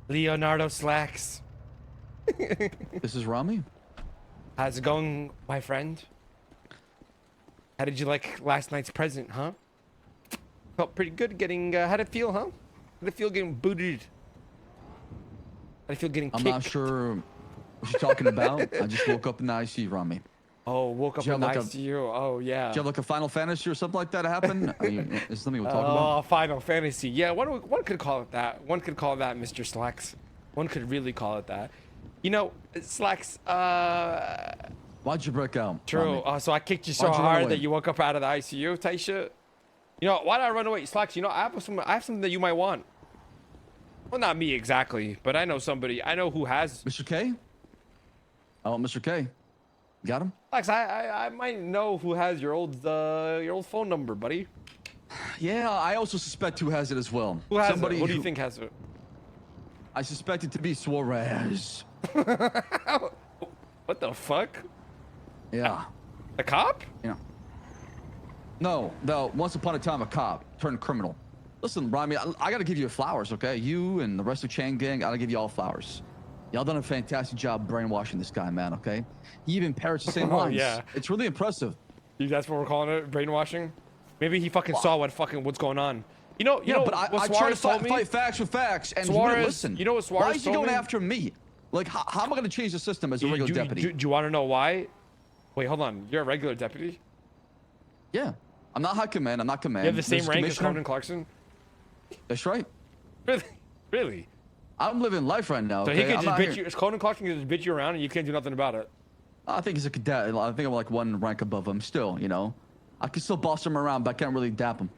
Leonardo Slacks. This is Ramee. How's it going, my friend? How did you like last night's present, huh? Felt pretty good getting, how'd it feel, huh? How'd it feel getting booted? How'd it feel getting I'm kicked? not sure what you're talking about. I just woke up in the ICU, Ramee. Oh, woke up in the ICU. Oh, yeah. Do you have like a Final Fantasy or something like that happen? I mean, is something we'll talk about? Oh, Final Fantasy. Yeah, one could call it that. One could call that Mr. Slacks. One could really call it that. You know, Slacks, Why'd you break out? true. So I kicked you so hard that you woke up out of the ICU type shit. You know, why did I run away? Slacks, you know, I have something that you might want. Well, not me exactly, but I know somebody. I know who has. Mr. K? Oh, Mr. K. Got him? Slacks, I might know who has your old phone number, buddy. Yeah, I also suspect who has it as well. Who has it? Who do you think has it? I suspect it to be Suarez. What the fuck? Yeah. A cop? Yeah. No, once upon a time a cop turned criminal. Listen, Ramee, I gotta give you flowers, okay? You and the rest of Chain Gang, I gotta give you all flowers. Y'all done a fantastic job brainwashing this guy, man, okay? He even parrots the same lines. Yeah. It's really impressive. That's what we're calling it, brainwashing? Maybe he fucking saw what's going on. You know, but I try to fight facts with facts, and Suarez, he wouldn't listen. You know what Suarez Why is he going me? after me? Like, how am I gonna change the system as a regular deputy? Do you want to know why? Wait, hold on. You're a regular deputy? Yeah. I'm not high command. I'm not command. You have the same rank as Conan Clarkson? That's right. Really? Really? I'm living life right now. So okay? he can I'm just not bitch here. you. Conan Clarkson can just bitch you around and you can't do nothing about it. I think he's a cadet. I think I'm like one rank above him still, you know. I can still boss him around, but I can't really dap him.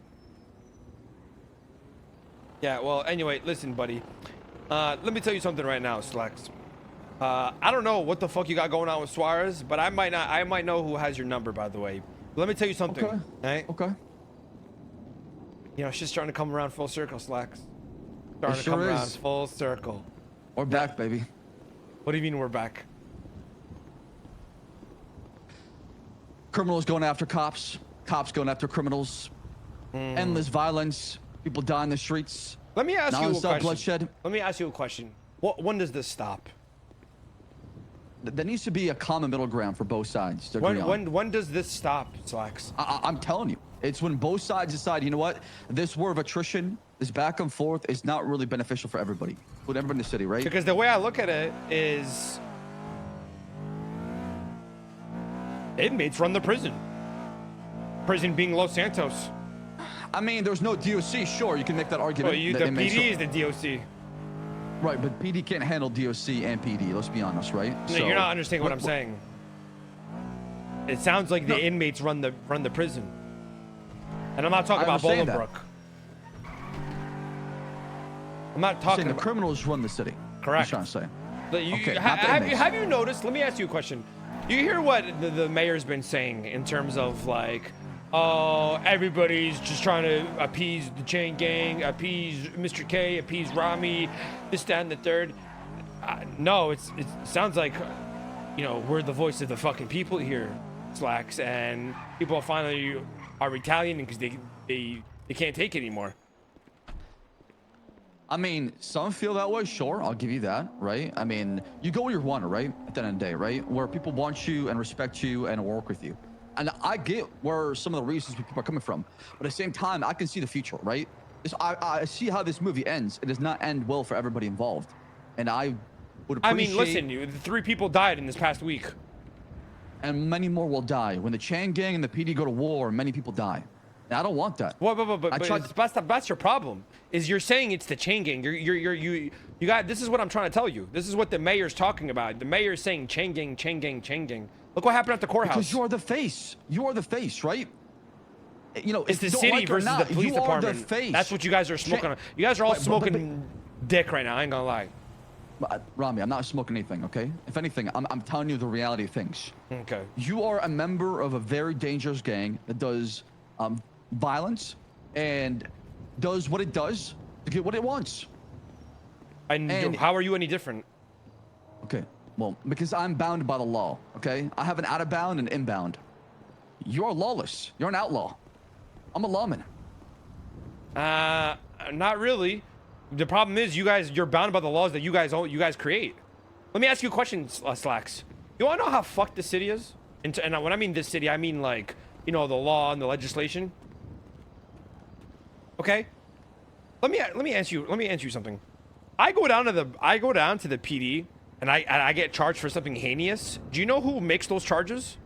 Yeah, well, anyway, listen, buddy. Let me tell you something right now, Slacks. I don't know what the fuck you got going on with Suarez, but I might know who has your number, by the way. Let me tell you something. Okay. Right? Okay. You know, shit's starting to come around full circle, Slacks. Starting It to come sure around is. full circle. We're back, baby. What do you mean we're back? Criminals going after cops. Cops going after criminals. Endless violence. People die in the streets. Let me ask you a Non-stop question. bloodshed. Let me ask you a question. When does this stop? There needs to be a common middle ground for both sides. To agree on. When does this stop, Slacks? I'm telling you, it's when both sides decide, you know what, this war of attrition, this back and forth is not really beneficial for everybody. For everybody in the city, right? Because the way I look at it is inmates run the prison. Prison being Los Santos. I mean, there's no DOC, sure, you can make that argument. Well, the PD is the DOC. Right, but PD can't handle DOC and PD, let's be honest, right? No, you're not understanding what I'm saying. It sounds like the inmates run the prison. And I'm not talking about Bolingbrook. I'm not talking about... the criminals run the city. Correct. I'm trying to say. Okay, have you noticed, let me ask you a question. Do you hear what the mayor's been saying in terms of like, oh, everybody's just trying to appease the Chain Gang, appease Mr. K, appease Ramee, this, that, and the third? No, it sounds like, you know, we're the voice of the fucking people here, Slacks, and people finally are retaliating because they can't take it anymore. I mean, some feel that way, sure, I'll give you that, right? I mean, you go where you want to, right? At the end of the day, right? Where people want you and respect you and work with you. And I get where some of the reasons people are coming from. But at the same time, I can see the future, right? I see how this movie ends. It does not end well for everybody involved. And I would appreciate... I mean, listen, 3 people died in this past week. And many more will die. When the Chain Gang and the PD go to war, many people die. And I don't want that. Well, but that's your problem. Is you're saying it's the Chain Gang. You got. This is what I'm trying to tell you. This is what the mayor's talking about. The mayor's saying Chain Gang, Chain Gang, Chain Gang. Look what happened at the courthouse. Because you are the face. You are the face, right? You know, it's the city versus the police department. The face. That's what you guys are smoking. You guys are all smoking dick right now. I ain't gonna lie. Ramee, I'm not smoking anything, okay? If anything, I'm telling you the reality of things. Okay. You are a member of a very dangerous gang that does violence and does what it does to get what it wants. And how are you any different? Okay, well, because I'm bound by the law, okay? I have an out of bound and inbound. You're lawless. You're an outlaw. I'm a lawman. Not really. The problem is you're bound by the laws that you guys create. Let me ask you a question, Slacks. You want to know how fucked this city is? And when I mean this city, I mean like, you know, the law and the legislation. Okay? Let me answer you something. I go down to the PD and I get charged for something heinous. Do you know who makes those charges?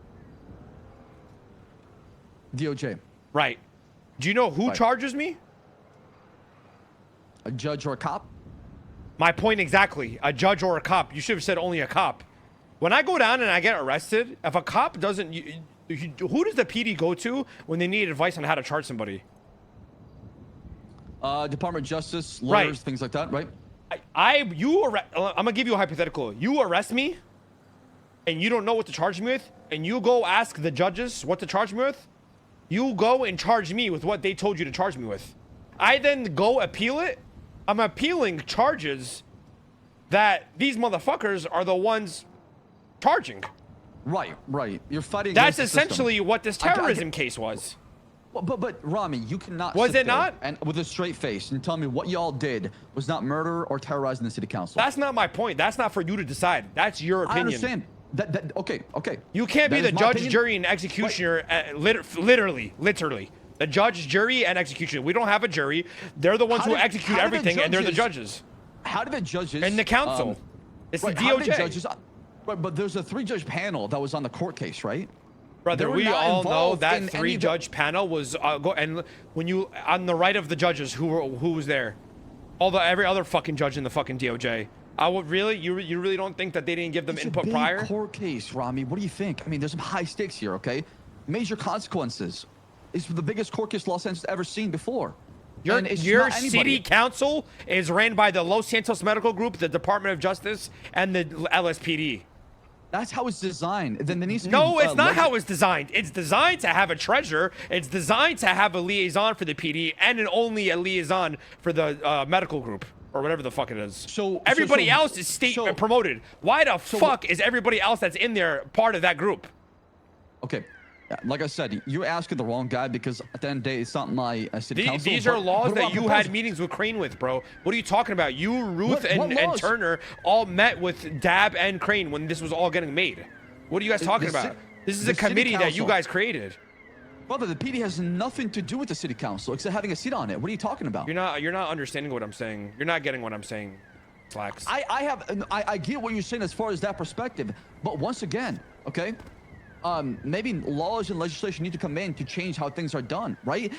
DOJ. Right. Do you know who charges me? A judge or a cop? My point exactly. A judge or a cop. You should have said only a cop. When I go down and I get arrested, if a cop doesn't... who does the PD go to when they need advice on how to charge somebody? Department of Justice, lawyers, right. Things like that, right? I'm going to give you a hypothetical. You arrest me, and you don't know what to charge me with, and you go ask the judges what to charge me with, you go and charge me with what they told you to charge me with. I then go appeal it. I'm appealing charges that these motherfuckers are the ones charging. Right. You're fighting. That's essentially what this terrorism case was. But Ramee, you cannot. Was it not? And with a straight face and tell me what y'all did was not murder or terrorizing the city council. That's not my point. That's not for you to decide. That's your opinion. I understand. Okay. You can't be the judge, jury, and executioner. Literally. The judge, jury, and executioner. We don't have a jury. They're the ones who execute everything, and they're the judges. How do the judges? And the council. It's the DOJ. But there's a 3-judge panel that was on the court case, right? Brother, we all know that 3-judge panel was and when you on the right of the judges, who was there? Every other fucking judge in the fucking DOJ. I would really, you really don't think that they didn't give them input prior? It's a big court case, Ramee. What do you think? I mean, there's some high stakes here, okay? Major consequences. It's the biggest court case Los Angeles ever seen before. Your city council is ran by the Los Santos Medical Group, the Department of Justice, and the LSPD. That's how it's designed. Then there needs to be, no, it's not how it's designed. It's designed to have a treasurer. It's designed to have a liaison for the PD and only a liaison for the medical group or whatever the fuck it is. So everybody else is state promoted. Why the fuck is everybody else that's in there part of that group? Okay. Like I said, you're asking the wrong guy because at the end of the day, it's not my city council. These are laws that you had meetings with Crane with, bro. What are you talking about? You, Ruth, and Turner all met with Dab and Crane when this was all getting made. What are you guys talking about? This is a committee that you guys created. Brother, the PD has nothing to do with the city council except having a seat on it. What are you talking about? You're not understanding what I'm saying. You're not getting what I'm saying, Slacks. I get what you're saying as far as that perspective, but once again, okay? Maybe laws and legislation need to come in to change how things are done, right?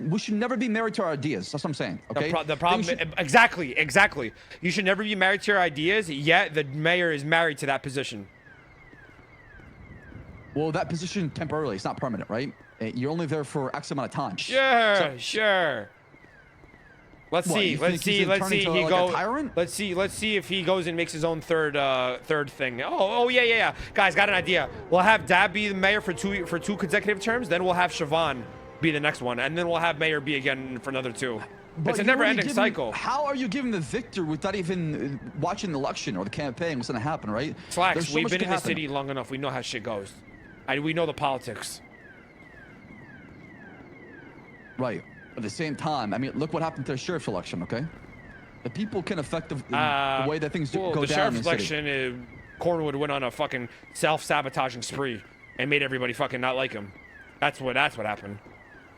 We should never be married to our ideas. That's what I'm saying, okay? The problem, exactly. You should never be married to your ideas, yet the mayor is married to that position. Well, that position temporarily, it's not permanent, right? You're only there for X amount of time. Sure. Let's see if he goes and makes his own third thing. Oh yeah. Guys, got an idea. We'll have Dab be the mayor for two consecutive terms, then we'll have Siobhan be the next one, and then we'll have Mayor be again for another 2. It's a never-ending cycle. How are you giving the victor without even watching the election or the campaign? What's gonna happen, right? Slacks, we've been in the city long enough. We know how shit goes. We know the politics. Right. At the same time, I mean, look what happened to the sheriff's election, okay? The people can affect the way that things go down. The sheriff's election, Cornwood went on a fucking self-sabotaging spree and made everybody fucking not like him. That's what happened.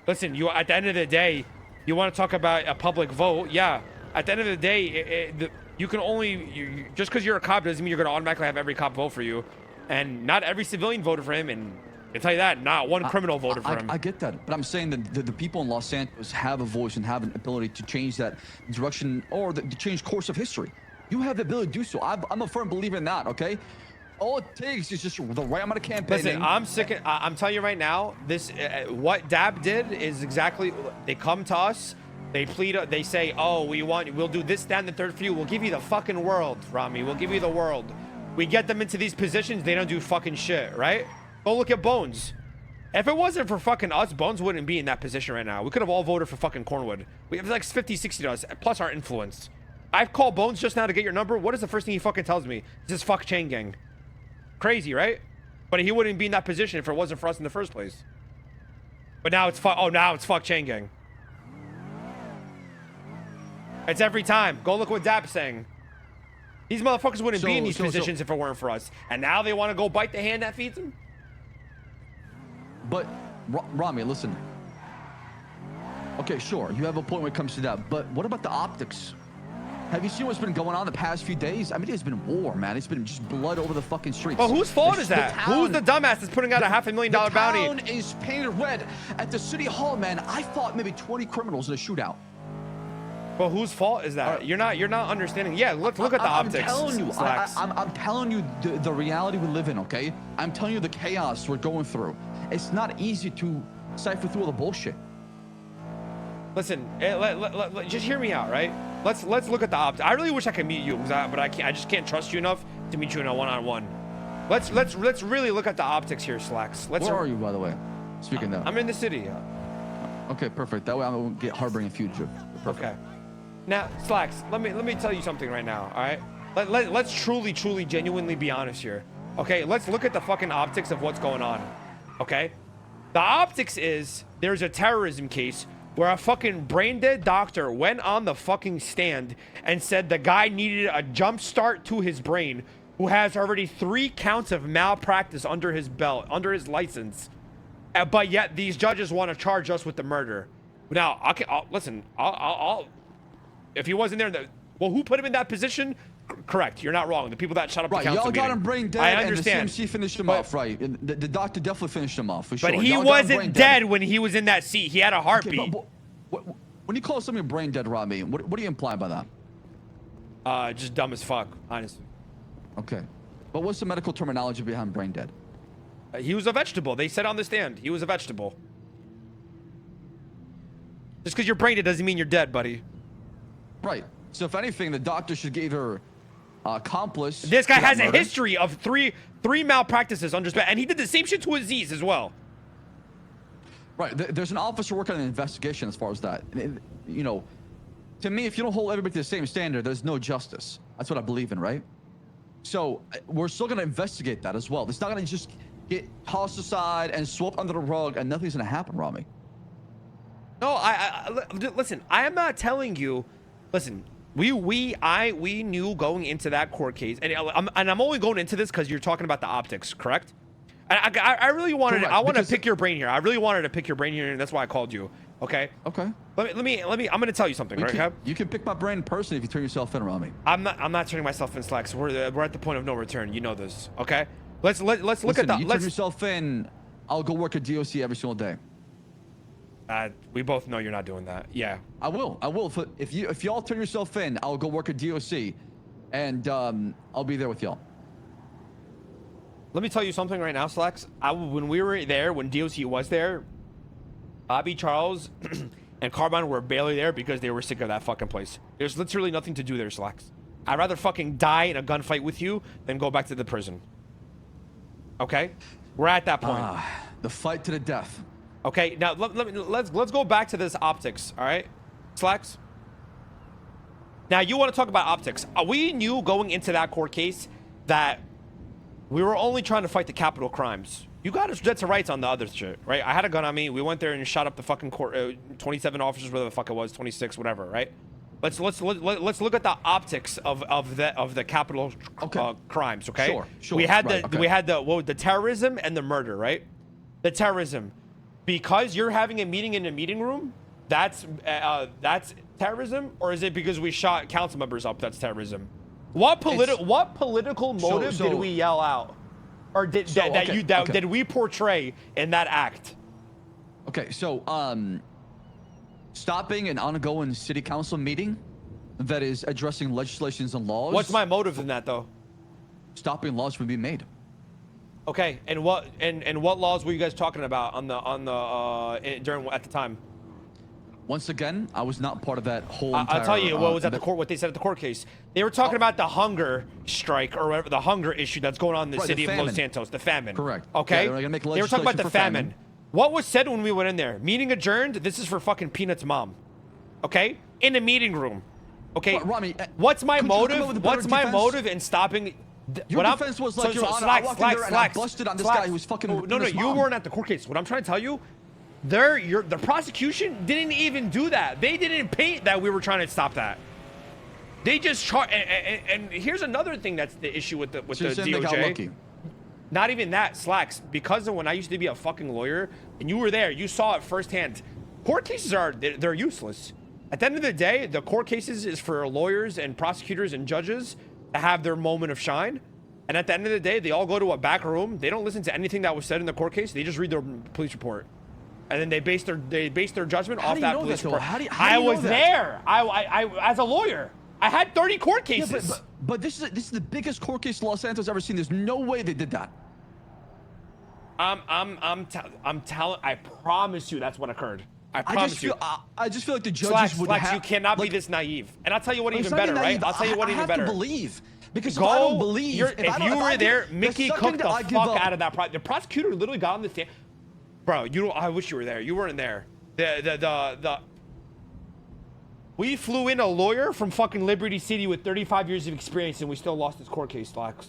Listen, at the end of the day, you want to talk about a public vote? Yeah. At the end of the day, you can only just because you're a cop doesn't mean you're going to automatically have every cop vote for you, and not every civilian voted for him, and I tell you that, not one criminal voted for him. I get that, but I'm saying that the people in Los Santos have a voice and have an ability to change that direction or to change course of history. You have the ability to do so. I'm a firm believer in that, okay? All it takes is just the right amount of campaigning. Listen, I'm sick. I'm telling you right now, this what Dab did is exactly. They come to us, they plead, they say, "Oh, we'll do this, that, and the third for you. We'll give you the fucking world, Ramee. We'll give you the world." We get them into these positions, they don't do fucking shit, right? Go look at Bones. If it wasn't for fucking us, Bones wouldn't be in that position right now. We could have all voted for fucking Cornwood. We have like 50, 60 to us, plus our influence. I've called Bones just now to get your number. What is the first thing he fucking tells me? It's just fuck chain gang. Crazy, right? But he wouldn't be in that position if it wasn't for us in the first place. But now it's fuck chain gang. It's every time. Go look what Dap's saying. These motherfuckers wouldn't be in these positions if it weren't for us. And now they want to go bite the hand that feeds them? But, Ramee, listen. Okay, sure, you have a point when it comes to that. But what about the optics? Have you seen what's been going on the past few days? I mean, it's been war, man. It's been just blood over the fucking streets. Well, whose fault is that? Who's the dumbass that's putting out a $500,000 bounty? The town is painted red. At the city hall, man, I fought maybe 20 criminals in a shootout. Well, whose fault is that? You're not understanding. Yeah, look at the optics. I'm telling you the reality we live in, okay? I'm telling you the chaos we're going through. It's not easy to cipher through all the bullshit. Listen, just hear me out, right? Let's look at the optics. I really wish I could meet you, but I can't. I just can't trust you enough to meet you in a one-on-one. Let's really look at the optics here, Slacks. Where are you, by the way? Speaking of that. I'm in the city. Okay, perfect. That way I won't get harboring a fugitive. Perfect. Okay. Now, Slacks, let me tell you something right now, all right? Let's truly, genuinely be honest here, okay? Let's look at the fucking optics of what's going on, okay? The optics is there's a terrorism case where a fucking brain-dead doctor went on the fucking stand and said the guy needed a jump start to his brain, who has already 3 counts of malpractice under his belt, under his license. But yet these judges want to charge us with the murder. Now, listen, if he wasn't there, well, who put him in that position? Correct, you're not wrong. The people that shut up the council y'all got meeting. him brain dead. I understand. And the CMC finished him off, right? The doctor definitely finished him off, for sure. But he wasn't dead when he was in that seat. He had a heartbeat. Okay, but when you call somebody brain dead, Ramee, what do you imply by that? Just dumb as fuck, honestly. Okay, but what's the medical terminology behind brain dead? He was a vegetable. They said on the stand, he was a vegetable. Just because you're brain dead doesn't mean you're dead, buddy. Right. So if anything, the doctor should give her accomplice. This guy has a history of three malpractices under his belt, and he did the same shit to Aziz as well. Right. There's an officer working on an investigation as far as that. You know, to me, if you don't hold everybody to the same standard, there's no justice. That's what I believe in, right? So we're still going to investigate that as well. It's not going to just get tossed aside and swept under the rug and nothing's going to happen, Ramee. No, listen, I am not telling you. Listen, we knew going into that court case, and I'm only going into this because you're talking about the optics, correct? And I really wanted, correct, I want to pick your brain here. I really wanted to pick your brain here, and that's why I called you. Okay. Okay. Let me. I'm gonna tell you something, right? You can pick my brain in person if you turn yourself in, Ramee. I'm not turning myself in, Slacks. We're at the point of no return. You know this, okay? Let's look at the. You turn yourself in, I'll go work at DOC every single day. We both know you're not doing that. Yeah. I will. If y'all turn yourself in, I'll go work at DOC, and I'll be there with y'all. Let me tell you something right now, Slacks. When we were there, when DOC was there, Bobby, Charles, and Carbine were barely there because they were sick of that fucking place. There's literally nothing to do there, Slacks. I'd rather fucking die in a gunfight with you than go back to the prison. Okay? We're at that point. The fight to the death. Okay, now let's go back to this optics, all right? Slacks? Now, you want to talk about optics. We knew going into that court case that we were only trying to fight the capital crimes. You got us dead to rights on the other shit, right? I had a gun on me. We went there and shot up the fucking court, 27 officers, whatever the fuck it was, 26, whatever, right? Let's look at the optics of the capital crimes, okay? Sure. We had the terrorism and the murder, right? The terrorism, because you're having a meeting in a meeting room, that's terrorism, or is it because we shot council members up? That's terrorism. What political motive did we yell out, or did we portray in that act? Okay, so stopping an ongoing city council meeting that is addressing legislations and laws. What's my motive in that, though? Stopping laws from being made. Okay, and what laws were you guys talking about at the time? Once again, I was not part of that whole entire... I'll tell you what was at the court. What they said at the court case. They were talking about the hunger strike or whatever, the hunger issue that's going on in the city of Los Santos, the famine. Correct. Okay. Yeah, they were talking about the famine. What was said when we went in there? Meeting adjourned. This is for fucking Peanut's mom. Okay, in a meeting room. Okay. Ramee, what's my motive? What's my motive in stopping? Your defense was like, Your Honor, I walked in there and I busted on this guy who was fucking... No, you weren't at the court case. What I'm trying to tell you, the prosecution didn't even do that. They didn't paint that we were trying to stop that. They just charge, and here's another thing that's the issue with the So you're saying they got DOJ. lucky. Not even that, Slacks. Because of when I used to be a fucking lawyer, and you were there, you saw it firsthand. Court cases they're useless. At the end of the day, the court cases is for lawyers and prosecutors and judges to have their moment of shine. And at the end of the day, they all go to a back room. They don't listen to anything that was said in the court case. They just read their police report, and then they base their judgment off that police report. I was there. I as a lawyer, I had 30 court cases. Yeah, but this is the biggest court case Los Santos ever seen. There's no way they did that. I'm telling. I promise you, that's what occurred. I promise you. I just feel like the judges would have. You cannot be this naive. And I'll tell you what even better, right? I'll tell you what even better. I have to believe. Because if I don't believe, if you were there, Mickey cooked the fuck out of that. The prosecutor literally got on the stand. Bro, I wish you were there. You weren't there. We flew in a lawyer from fucking Liberty City with 35 years of experience, and we still lost his court case, Slacks.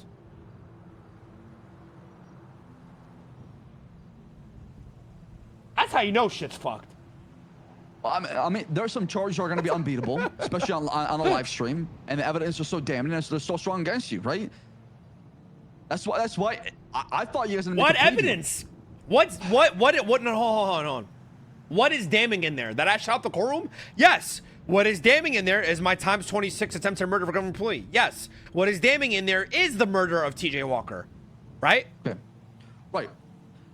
That's how you know shit's fucked. I mean, there are some charges that are going to be unbeatable, especially on a live stream, and the evidence is so damning, and they're so strong against you, right? That's why I thought you guys. What evidence? What? No, hold on. What is damning in there? That I shot the courtroom? Yes. What is damning in there is my times 26 attempts at murder of a government employee. Yes. What is damning in there is the murder of TJ Walker, right? Okay. Right.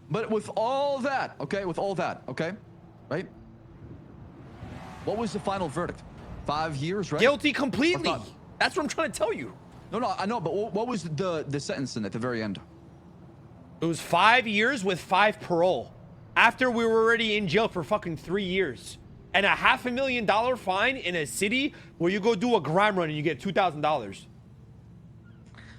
But with all that, okay, right? What was the final verdict? 5 years, right? Guilty completely. That's what I'm trying to tell you. No, I know, but what was the sentencing at the very end? It was 5 years with 5 parole. After we were already in jail for fucking 3 years. And a $500,000 fine in a city where you go do a grime run and you get $2,000.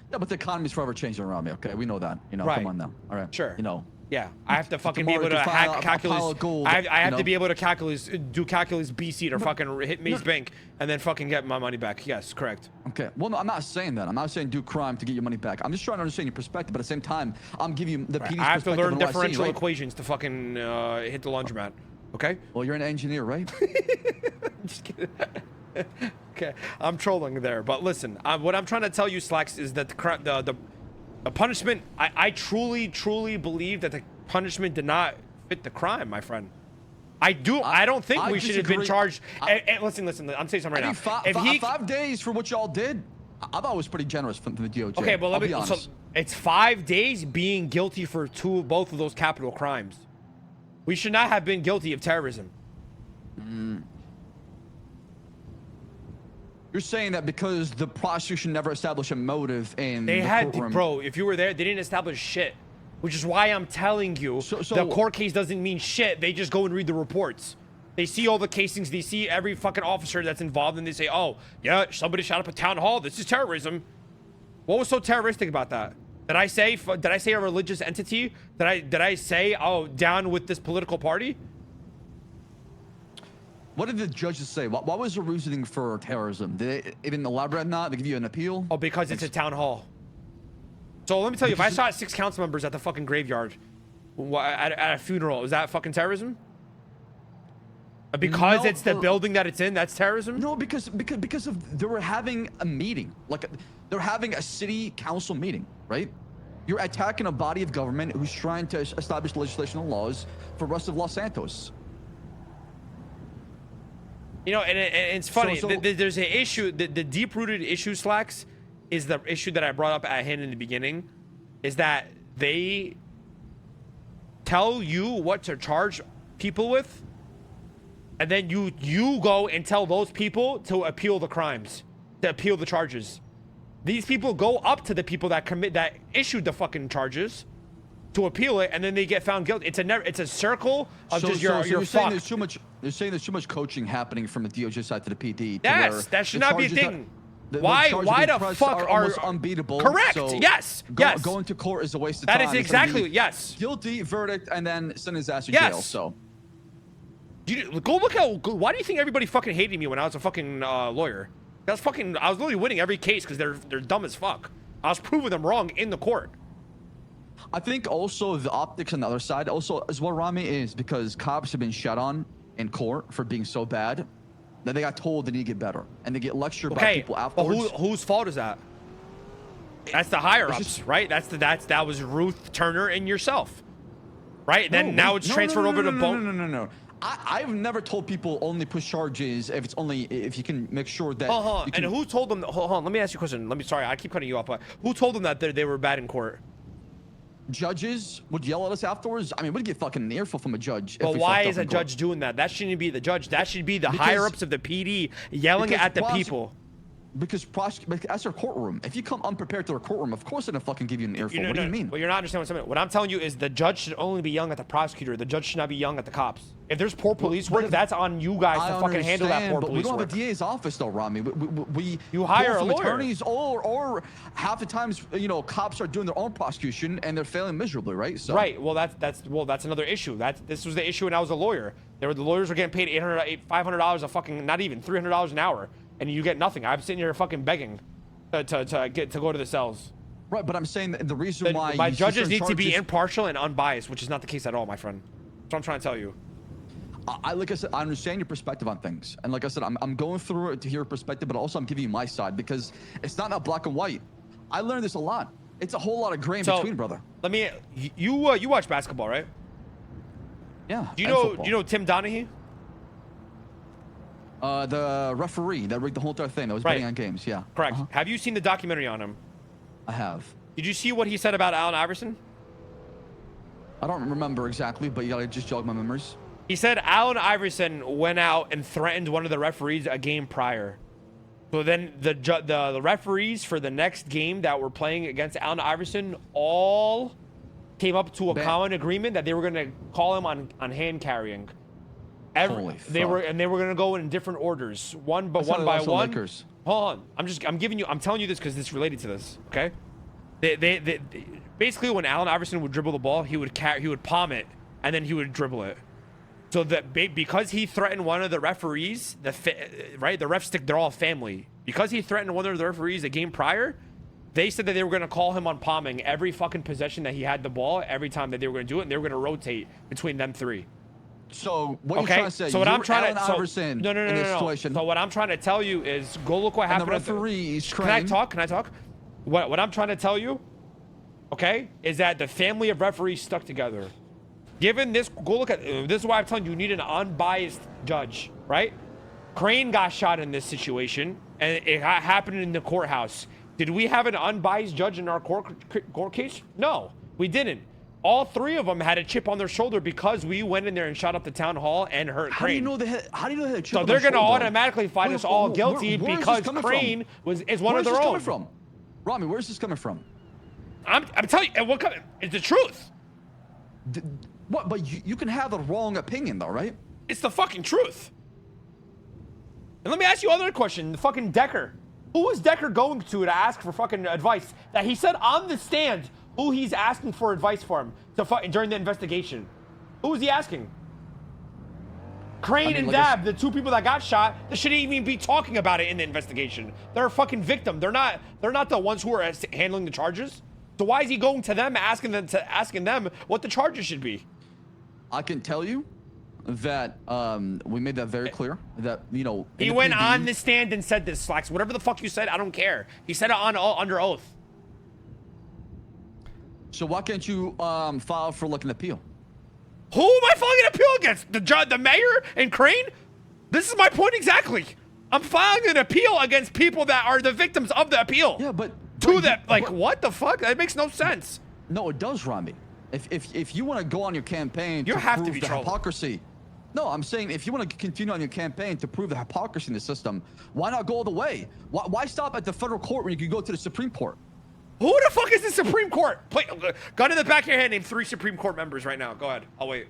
Yeah, but the economy's forever changing around me, okay? We know that. You know, right. Come on now. All right. Sure. You know. Yeah, I have to fucking be able to hack calculus. I have to be able to do calculus BC to fucking hit Maze Bank and then fucking get my money back. Yes, correct. Okay. Well, no, I'm not saying that. I'm not saying do crime to get your money back. I'm just trying to understand your perspective. But at the same time, I'm giving you the PD's perspective. I have to learn differential equations to fucking hit the laundromat. Okay. Well, you're an engineer, right? Just kidding. Okay, I'm trolling there, but listen. What I'm trying to tell you, Slacks, is that the punishment, I truly believe that the punishment did not fit the crime, my friend. I don't think we should have been charged. Listen, I'm saying something right now. 5 days for what y'all did, I thought it was pretty generous from the DOJ. Okay, but let me be honest. So it's 5 days being guilty for both of those capital crimes. We should not have been guilty of terrorism. You're saying that because the prosecution never established a motive in the courtroom. Bro, if you were there, they didn't establish shit. Which is why I'm telling you, the court case doesn't mean shit. They just go and read the reports. They see all the casings. They see every fucking officer that's involved, and they say, oh, yeah, somebody shot up a town hall. This is terrorism. What was so terroristic about that? Did I say a religious entity? Did I say, oh, down with this political party? What did the judges say? What was the reasoning for terrorism? Did they even elaborate on that? They give you an appeal? Oh, because it's a town hall. So let me tell you, if I shot 6 council members at the fucking graveyard at a funeral, is that fucking terrorism? Because it's the building that it's in, that's terrorism? No, because they were having a meeting. Like, they're having a city council meeting, right? You're attacking a body of government who's trying to establish legislation and laws for the rest of Los Santos. You know, and it's funny. There's an issue. The deep-rooted issue, Slacks, is the issue that I brought up at hand in the beginning, is that they tell you what to charge people with, and then you go and tell those people to appeal the crimes, to appeal the charges. These people go up to the people that issued the fucking charges to appeal it, and then they get found guilty. It's a circle of you're saying there's too much. They're saying there's too much coaching happening from the DOJ side to the PD. Yes, that should not be a thing. Why the fuck are unbeatable? Correct. So yes. Going to court is a waste of time. That is exactly yes. Guilty verdict and then send his ass to jail. So. Go look how. Why do you think everybody fucking hated me when I was a fucking lawyer? I was literally winning every case because they're dumb as fuck. I was proving them wrong in the court. I think also the optics on the other side also is what Ramee is, because cops have been shut on in court for being so bad. Then they got told they need to get better, and they get lectured by Okay, people but afterwards. whose fault is that? That's the higher It's ups, just- right? That was Ruth Turner and yourself, right? Then now it's no, transferred over to both. No. I've never told people only push charges if you can make sure that. You can, And who told them? Hold on, let me ask you a question. Sorry, I keep cutting you off. But who told them that they were bad in court? judges would yell at us afterwards. I mean, we'd get fucking an earful from a judge. But why is a judge doing that? That shouldn't be the judge. That should be the higher ups of the PD yelling at the people. Because that's their courtroom. If you come unprepared to their courtroom, of course they're gonna fucking give you an earful. What do you mean? Well, you're not understanding what I'm saying. What I'm telling you is the judge should only be yelling at the prosecutor. The judge should not be yelling at the cops. If there's poor police work, that's on you guys to fucking handle that poor police work. We don't have a DA's office though, Ramee. You hire a lawyer. Attorneys, or half the times, cops are doing their own prosecution and they're failing miserably, right? So right. Well, that's another issue. This was the issue when I was a lawyer. The lawyers were getting paid $500 a fucking, not even $300 an hour, and you get nothing. I'm sitting here fucking begging to go to the cells. Right, but I'm saying that the reason why my judges need to be impartial and unbiased, which is not the case at all, my friend. That's what I'm trying to tell you. Like I said, I understand your perspective on things, and like I said, I'm going through it to hear your perspective, but also I'm giving you my side because it's not black and white. I learned this a lot. It's a whole lot of gray in between, brother. Let me. You watch basketball, right? Yeah. Do you know Tim Donaghy? The referee that rigged the whole entire thing. That was betting on games. Yeah. Correct. Have you seen the documentary on him? I have. Did you see what he said about Allen Iverson? I don't remember exactly, but you gotta just jog my memories. He said Allen Iverson went out and threatened one of the referees a game prior. So then the referees for the next game that were playing against Allen Iverson all came up to a common agreement that they were going to call him on hand carrying. They were going to go in different orders, one by one. Lakers. Hold on, I'm telling you this because it's related to this. Okay, they basically when Allen Iverson would dribble the ball, he would palm it and then he would dribble it. So that because he threatened one of the referees, the refs they're all family. Because he threatened one of the referees a game prior, they said that they were going to call him on palming every fucking possession that he had the ball, every time that they were going to do it, and they were going to rotate between them three. So what you're trying to say? So what I'm trying to Iverson no. So what I'm trying to tell you is go look what happened. And the referees Can I talk? What I'm trying to tell you, okay, is that the family of referees stuck together. Given this, go look at this is why I'm telling you, you need an unbiased judge, right? Crane got shot in this situation, and it happened in the courthouse. Did we have an unbiased judge in our court case? No, we didn't. All three of them had a chip on their shoulder because we went in there and shot up the town hall and hurt Crane. How do you know they had a chip on their shoulder? So they're going to automatically find us all guilty because Crane is one of their own. Where's this coming from? Ramee, where's this coming from? I'm telling you, it's the truth. What? But you can have a wrong opinion, though, right? It's the fucking truth. And let me ask you another question. The fucking Decker. Who was Decker going to ask for fucking advice? That he said on the stand who he's asking for advice for him during the investigation. Who was he asking? Crane and Dab, the two people that got shot, they shouldn't even be talking about it in the investigation. They're a fucking victim. They're not the ones who are handling the charges. So why is he going to them, asking them what the charges should be? I can tell you that we made that very clear. That he went on the stand and said this, Slacks. Whatever the fuck you said, I don't care. He said it under oath. So why can't you file for an appeal? Who am I filing an appeal against? The mayor and Crane? This is my point exactly. I'm filing an appeal against people that are the victims of the appeal. Yeah, but what the fuck? That makes no sense. No, it does, Ramee. If you want to go on your campaign to prove the hypocrisy. No, I'm saying if you want to continue on your campaign to prove the hypocrisy in the system, why not go all the way? Why stop at the federal court when you can go to the Supreme Court? Who the fuck is the Supreme Court? Gun in the back of your head, name 3 Supreme Court members right now. Go ahead. I'll wait.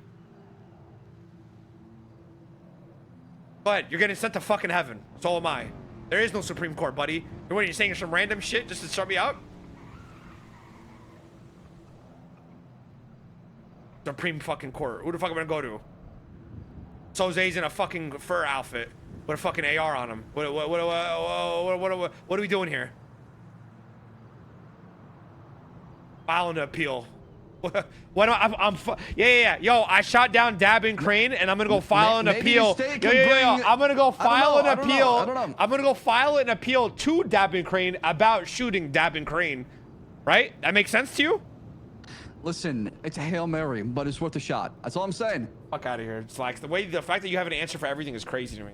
Go ahead. You're getting sent to fucking heaven. So am I. There is no Supreme Court, buddy. You're saying some random shit just to shut me up? Supreme fucking Court. Who the fuck am I gonna go to? Jose's in a fucking fur outfit with a fucking AR on him. What are we doing here? Filing an appeal. What yeah. Yo, I shot down Dabin Crane, and I'm gonna go file an appeal. Yo. I'm gonna go file an appeal. I'm gonna go file an appeal to Dabin Crane about shooting Dabin Crane. Right? That makes sense to you? Listen, it's a Hail Mary, but it's worth a shot. That's all I'm saying. Fuck out of here. It's like the fact that you have an answer for everything is crazy to me.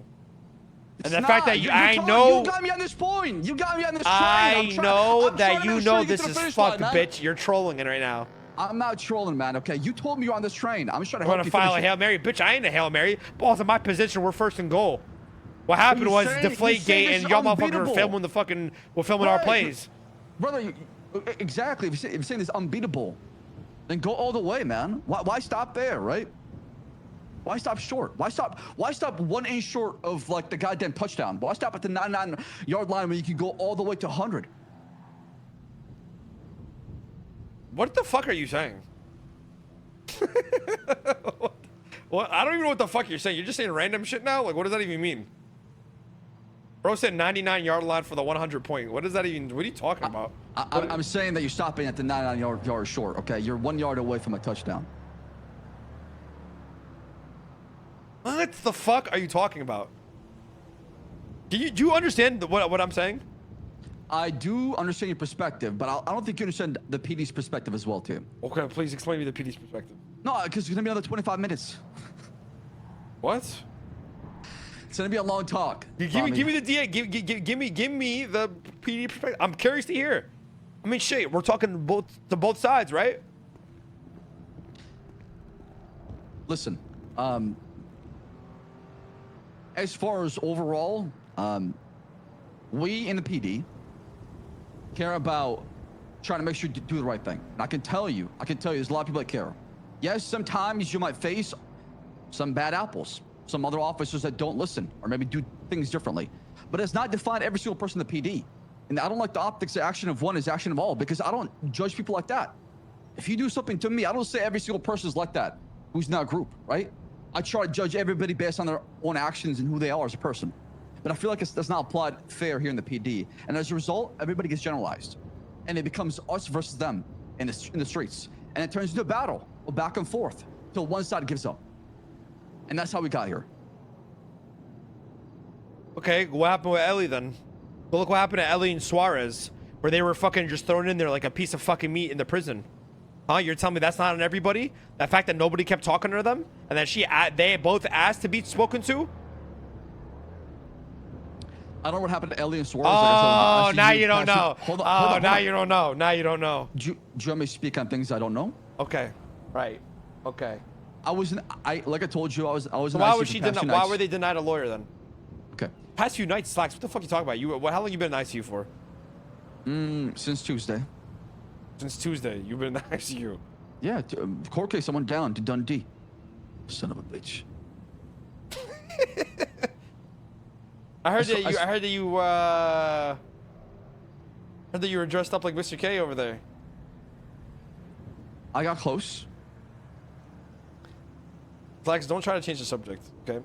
It's And the not. fact that you got me on this point. You got me on this train. I know that you know this is is fucked, bitch. You're trolling it right now. I'm not trolling, man. Okay, you told me you're on this train. I'm just trying to help you. I'm gonna file a Hail Mary, bitch. I ain't a Hail Mary. Balls in my position. We're first and goal. What happened was Deflategate, and y'all motherfuckers were filming our plays. Brother, exactly. If you're saying this unbeatable, then go all the way, man. Why stop there, right? Why stop short? Why stop 1 inch short of like the goddamn touchdown? Why stop at the 99-yard line when you can go all the way to 100? What the fuck are you saying? What? I don't even know what the fuck you're saying. You're just saying random shit now? Like, what does that even mean? Bro said 99-yard line for the 100 point. What does that even, what are you talking about? I'm saying that you're stopping at the 99-yard short, okay? You're 1 yard away from a touchdown. What the fuck are you talking about? Do you understand what I'm saying? I do understand your perspective, but I don't think you understand the PD's perspective as well, too. Okay, please explain me the PD's perspective. No, because it's gonna be another 25 minutes. What? It's gonna be a long talk. Give me the DA. Give me the PD perspective. I'm curious to hear. I mean, shit, we're talking to both sides, right? Listen, as far as overall, we in the PD care about trying to make sure you do the right thing. And I can tell you, there's a lot of people that care. Yes, sometimes you might face some bad apples, some other officers that don't listen or maybe do things differently, but it's not defined every single person in the PD. And I don't like the optics that action of one is action of all, because I don't judge people like that. If you do something to me, I don't say every single person is like that who's in our group, right? I try to judge everybody based on their own actions and who they are as a person. But I feel like that's not applied fair here in the PD. And as a result, everybody gets generalized. And it becomes us versus them in the streets. And it turns into a battle, back and forth, till one side gives up. And that's how we got here. Okay, what happened with Ellie then? Well, look what happened to Ellie and Suarez, where they were fucking just thrown in there like a piece of fucking meat in the prison. Huh? You're telling me that's not on everybody? That fact that nobody kept talking to them? And that they both asked to be spoken to? I don't know what happened to Ellie and Suarez. Oh, now you don't know. Hold on. Now you don't know. Now you don't know. Do you want me to speak on things I don't know? Okay. Right. Okay. Like I told you, I was so why was she denied? Why were they denied a lawyer then? Okay. Past few nights, Slacks. What the fuck are you talking about? How long you been in ICU for? Since Tuesday. Since Tuesday, you've been in ICU. Yeah, court case. I went down to Dundee. Son of a bitch. I heard that you were dressed up like Mr. K over there. I got close. Flax, don't try to change the subject, okay?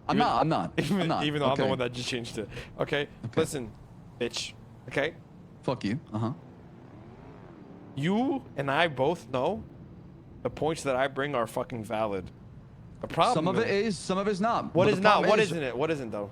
I'm not. Even though I'm the one that just changed it. Okay? Listen, bitch. Okay? Fuck you. You and I both know the points that I bring are fucking valid. The problem some of it is, some of it's not. What is not? What isn't it? What isn't though?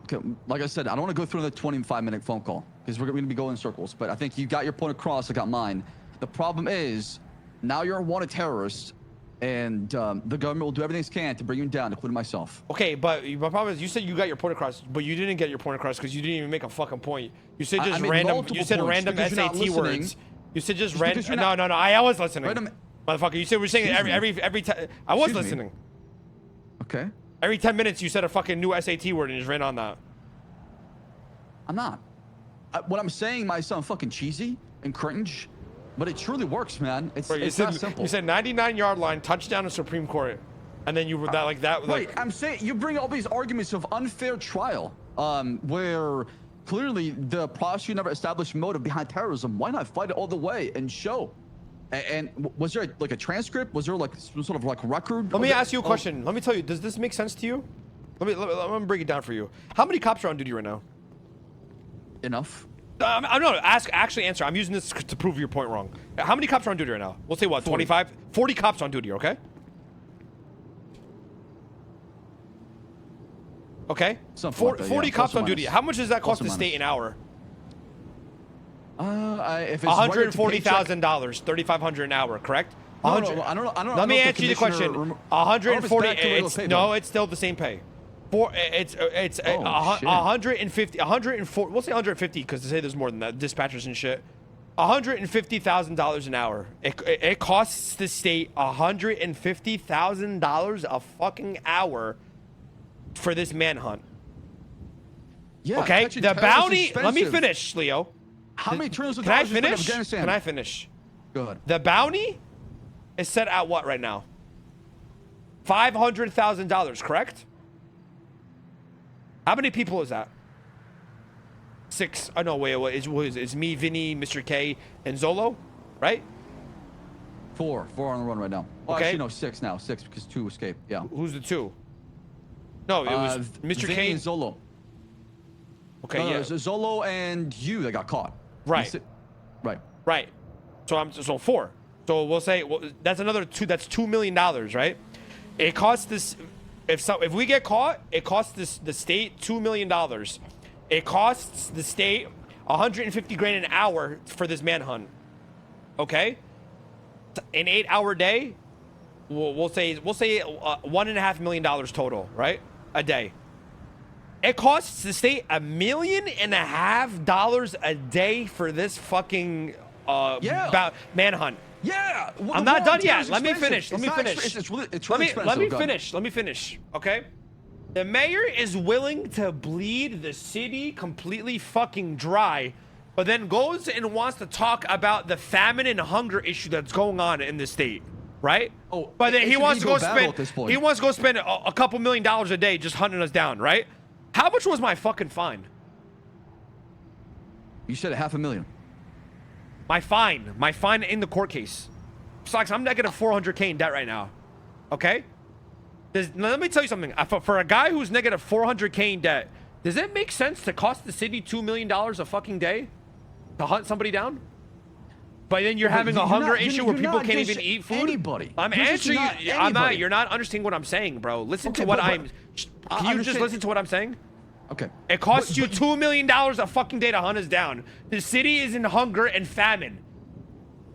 Okay, like I said, I don't want to go through another 25-minute phone call because we're going to be going in circles. But I think you got your point across. I got mine. The problem is, now you're a wanted terrorist, and the government will do everything it can to bring you down, including myself. Okay, but my problem is, you said you got your point across, but you didn't get your point across because you didn't even make a fucking point. You said just random. You said random SAT words. You said just random. No. I was listening. Motherfucker, you said we're saying every time. I was listening. Okay. Every 10 minutes, you said a fucking new SAT word and just ran on that. I'm not. What I'm saying might sound fucking cheesy and cringe, but it truly works, man. It's that simple. You said 99-yard line, touchdown in Supreme Court, and then you were that like that. Wait, I'm saying you bring all these arguments of unfair trial, where clearly the prosecutor never established motive behind terrorism. Why not fight it all the way and show? And was there like a transcript? Was there like some sort of like record? Let me ask you a question. Let me tell you, does this make sense to you? Let me break it down for you. How many cops are on duty right now? Enough. I don't know. Actually answer. I'm using this to prove your point wrong. How many cops are on duty right now? We'll say what, 25? 40 cops on duty, okay? Okay. 40 cops on duty. How much does that cost the state an hour? If it's $140,000, $3,500 an hour, correct? No, I don't know. Let me answer you the question. 140. No, it's still the same pay. It's 150, 104. We'll say 150 because they say there's more than that. Dispatchers and shit. $150,000 an hour. It costs the state $150,000 a fucking hour for this manhunt. Yeah. Okay. The bounty. Let me finish, Leo. How many trillions of Can I dollars in finish? Afghanistan? Can I finish? Go ahead. The bounty is set at what right now? $500,000, correct? How many people is that? 6. Oh no, wait. It's me, Vinny, Mr. K, and Zolo, right? 4 on the run right now. Well, Okay. actually, no, 6 now. 6 because 2 escaped. Yeah. Who's the 2? No, it was Mr. Vinny K and Zolo. Okay, No, yeah. it's Zolo and you that got caught. Right. Right. Right. So 4. So we'll say that's another 2. That's $2 million, right? It costs this. If we get caught, it costs the state $2 million. It costs the state 150 grand an hour for this manhunt. Okay. An 8-hour day. We'll say $1.5 million total, right? A day. It costs the state $1.5 million a day for this fucking manhunt. Yeah. I'm not done yet. Let me finish. It's really expensive. Let me finish. Okay. The mayor is willing to bleed the city completely fucking dry, but then goes and wants to talk about the famine and hunger issue that's going on in the state, right? Oh, but then he wants to go spend. He wants to go spend a couple $1 million a day just hunting us down, right? How much was my fucking fine? You said $500,000. My fine in the court case. Slacks, I'm negative 400K in debt right now. Okay? Now let me tell you something. For a guy who's negative 400K in debt, does it make sense to cost the city $2 million a fucking day to hunt somebody down? But then you're having a hunger issue where people can't even eat food? Anybody. I'm answering you. I'm not. You're not understanding what I'm saying, bro. Listen to what I'm... Can you just listen to what I'm saying? Okay. It costs you $2 million a fucking day to hunt us down. The city is in hunger and famine.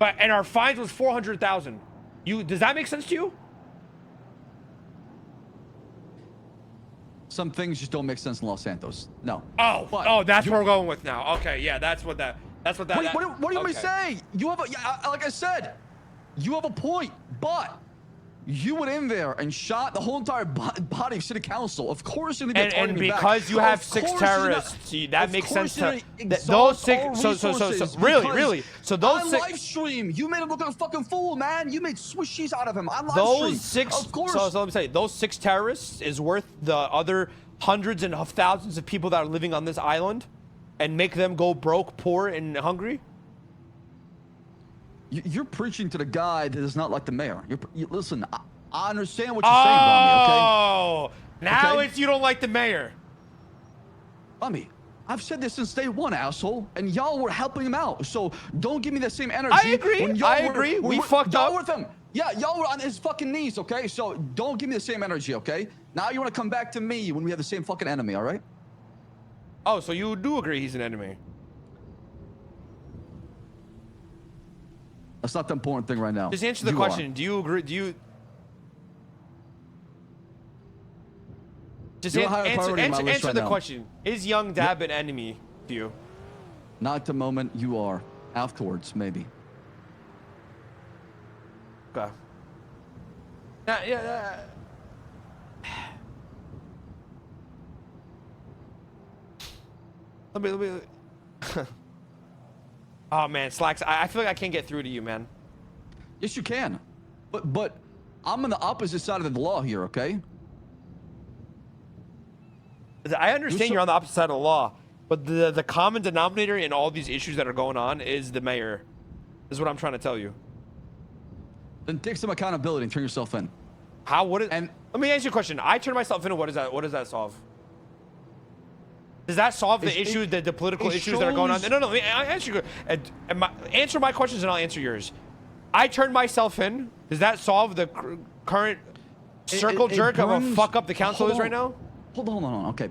And our fines was $400,000. Does that make sense to you? Some things just don't make sense in Los Santos. No. Oh, that's what we're going with now. Okay, yeah, that's what that. What do you want me to say? You have like I said, you have a point, but you went in there and shot the whole entire body of city council. Of course, you're gonna be and because you have 6 terrorists, that makes sense to those 6. So really, so those on 6 live stream, you made him look like a fucking fool, man. You made swishies out of him on live those stream. 6. Of course. So let me say, those 6 terrorists is worth the other hundreds and thousands of people that are living on this island, and make them go broke, poor, and hungry. You're preaching to the guy that is not like the mayor. Listen, I understand what you're saying, Ramee, okay? Oh, now it's you don't like the mayor. Ramee, I've said this since day one, asshole, and y'all were helping him out. So don't give me the same energy. I agree. We fucked up. With him. Yeah, y'all were on his fucking knees, okay? So don't give me the same energy, okay? Now you want to come back to me when we have the same fucking enemy, all right? Oh, so you do agree he's an enemy? That's not the important thing right now. Just answer the question. Do you agree? Just answer the question. Is Young Dab an enemy to you? Not at the moment. You are. Afterwards, maybe. Okay. Yeah. Let me. Oh man, Slacks. I feel like I can't get through to you, man. Yes, you can. But I'm on the opposite side of the law here, okay? I understand you're on the opposite side of the law, but the common denominator in all these issues that are going on is the mayor. Is what I'm trying to tell you. Then take some accountability and turn yourself in. How would it? And let me ask you a question. I turn myself in. What does that solve? Does that solve the It's- issues, the political it issues that are going on? shows- No, I answer you. Answer my questions and I'll answer yours. I turned myself in. Does that solve the current circle jerk of a fuck up the council is right now? Hold on. Okay.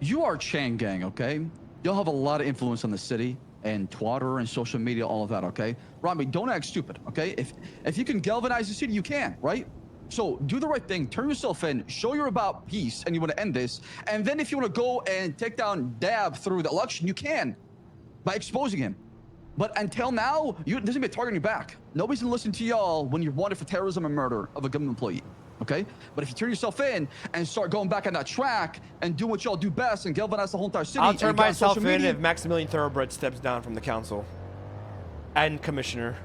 You are Chain Gang, okay? You'll have a lot of influence on the city and Twitter and social media, all of that, okay? Ramee, don't act stupid, okay? If you can galvanize the city, you can, right? So do the right thing, turn yourself in, show you're about peace and you want to end this. And then if you want to go and take down Dab through the election, you can by exposing him. But until now, there's gonna be a target on your back. Nobody's gonna listen to y'all when you're wanted for terrorism and murder of a government employee, okay? But if you turn yourself in and start going back on that track and do what y'all do best and galvanize the whole entire city, I'll turn and get on myself social in media- if Maximilian Thoroughbred steps down from the council and commissioner.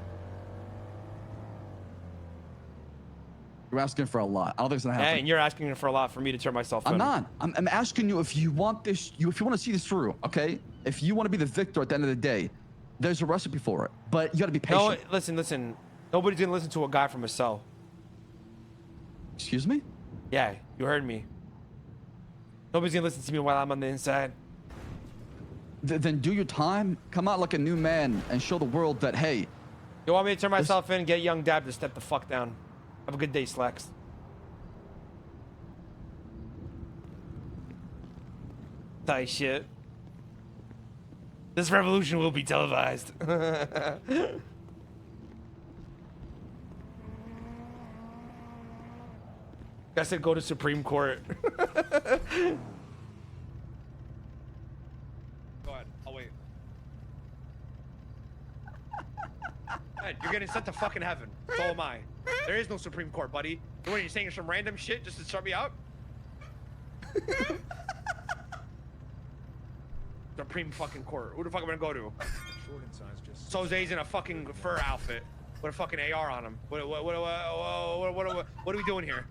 You're asking for a lot. I don't think it's gonna happen. And you're asking for a lot for me to turn myself in. I'm not. I'm asking you if you want this. If you want to see this through, okay? If you want to be the victor at the end of the day, there's a recipe for it. But you got to be patient. No, listen. Nobody's gonna listen to a guy from a cell. Excuse me? Yeah, you heard me. Nobody's gonna listen to me while I'm on the inside. Then do your time. Come out like a new man and show the world that, hey, You want me to turn myself in and get young Dab to step the fuck down? Have a good day, Slacks. Tight shit. This revolution will be televised. I said go to Supreme Court. Go ahead. I'll wait. Ed, you're getting sent to fucking heaven. So am I. There is no Supreme Court, buddy. What are you saying? Some random shit just to start me out? Supreme fucking Court. Who the fuck am I gonna go to? Short in size, just. Soze's in a fucking fur outfit with a fucking AR on him. What are we doing here?